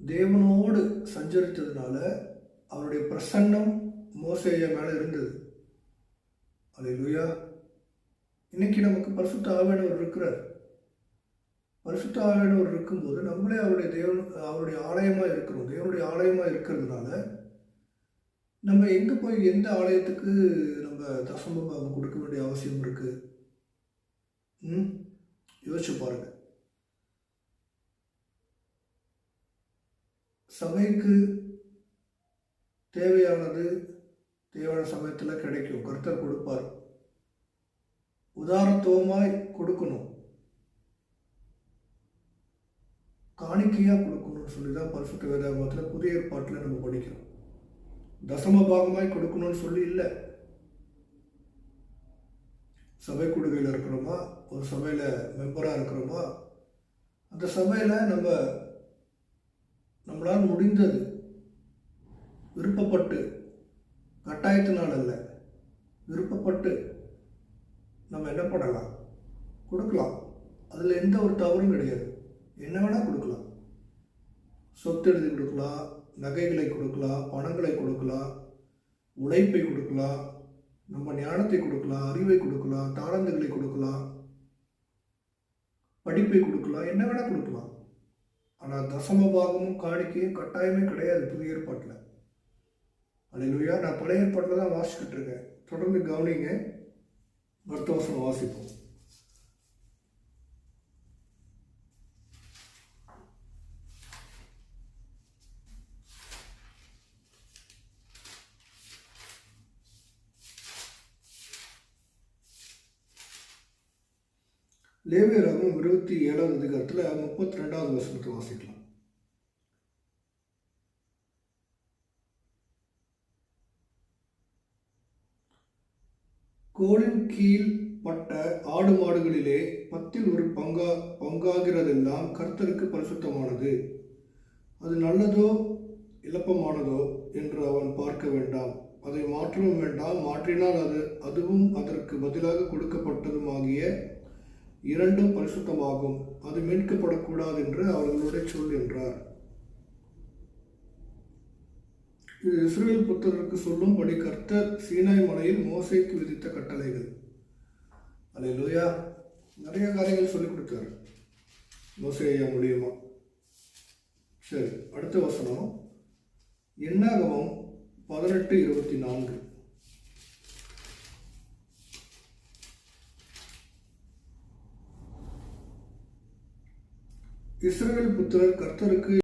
தேவனோடு சஞ்சரித்ததுனால அவருடைய பிரசன்னம் மோசேயா மேலே இருந்தது. அல்லேலூயா. இன்னைக்கு நமக்கு பரிசுத்த ஆவியானவர் இருக்கிறார். பரிசுத்த ஆவியானவர் இருக்கும்போது நம்மளே அவருடைய ஆலயமாக இருக்கிறோம். தேவனுடைய ஆலயமாக இருக்கிறதுனால நம்ம எங்கே போய் எந்த ஆலயத்துக்கு நம்ம தசமபாகம் கொடுக்க வேண்டிய அவசியம் இருக்கு? யோசிச்சு பாருங்க. சபைக்கு தேவையான சமயத்தில் கிடைக்கும். கர்த்தர் கொடுப்பார். உதாரணத்துவமாய் கொடுக்கணும், காணிக்கையாக கொடுக்கணும்னு சொல்லி தான் பரிசுத்த வேதாகமத்தில் புதிய ஏற்பாட்டில் நம்ம படிக்கிறோம். தசம பாகமாய் கொடுக்கணும்னு சொல்லி இல்லை. சபை கூடுகையில் இருக்கிறோமா, ஒரு சபையில் மெம்பராக இருக்கிறோமா, அந்த சபையில் நம்மளால் முடிந்தது விருப்பப்பட்டு, கட்டாயத்தினால் அல்ல, விருப்பப்பட்டு நம்ம என்ன பண்ணலாம், கொடுக்கலாம். அதில் எந்த ஒரு தவறும் கிடையாது. என்ன வேணால் கொடுக்கலாம். சொத்து எழுதி கொடுக்கலாம், நகைகளை கொடுக்கலாம், பணங்களை கொடுக்கலாம், உழைப்பை கொடுக்கலாம், நம்ம ஞானத்தை கொடுக்கலாம், அறிவை கொடுக்கலாம், தாளந்துகளை கொடுக்கலாம், படிப்பை கொடுக்கலாம், என்ன வேணால் கொடுக்கலாம். ஆனால் தசம பாகமும் காணிக்கையும் கட்டாயமே கிடையாது புதிய ஏற்பாட்டில். அல்லேலூயா. நான் பழைய ஏற்பாட்டில் தான் வாசிக்கிட்டு இருக்கேன். தொடர்ந்து கவனிங்க. அடுத்த வருஷம் வாசிப்போம். லேவியராகமம் 27வது அதிகாரத்தில் 32வது வசனத்தை வாசிக்கலாம். கோலின் கீழ் பட்ட ஆடு மாடுகளிலே 10ல் ஒரு பங்காகிறதெல்லாம் கர்த்தருக்கு பரிசுத்தமானது. அது நல்லதோ இலப்பமானதோ என்று அவன் பார்க்க வேண்டாம். அதை மாற்றவும் வேண்டாம். மாற்றினால் அதுவும் அதற்கு பதிலாக கொடுக்கப்பட்டதுமாகிய இரண்டும் பரிசுத்தமாகும். அது மீட்கப்படக்கூடாது என்று அவர்களுடைய சொல் என்றார். இது இஸ்ரவேல் புத்திரருக்கு சொல்லும்படி கர்த்தர் சீனாய் மலையில் மோசேக்கு விதித்த கட்டளைகள். அல்லேலூயா. நிறைய காரியங்கள் சொல்லிக் கொடுத்தாரு மோசேயா மூலியமா. சரி, அடுத்த வசனம் என்னாகமம் 18:24. இஸ்ரவேல் புத்திரர் கர்த்தருக்கு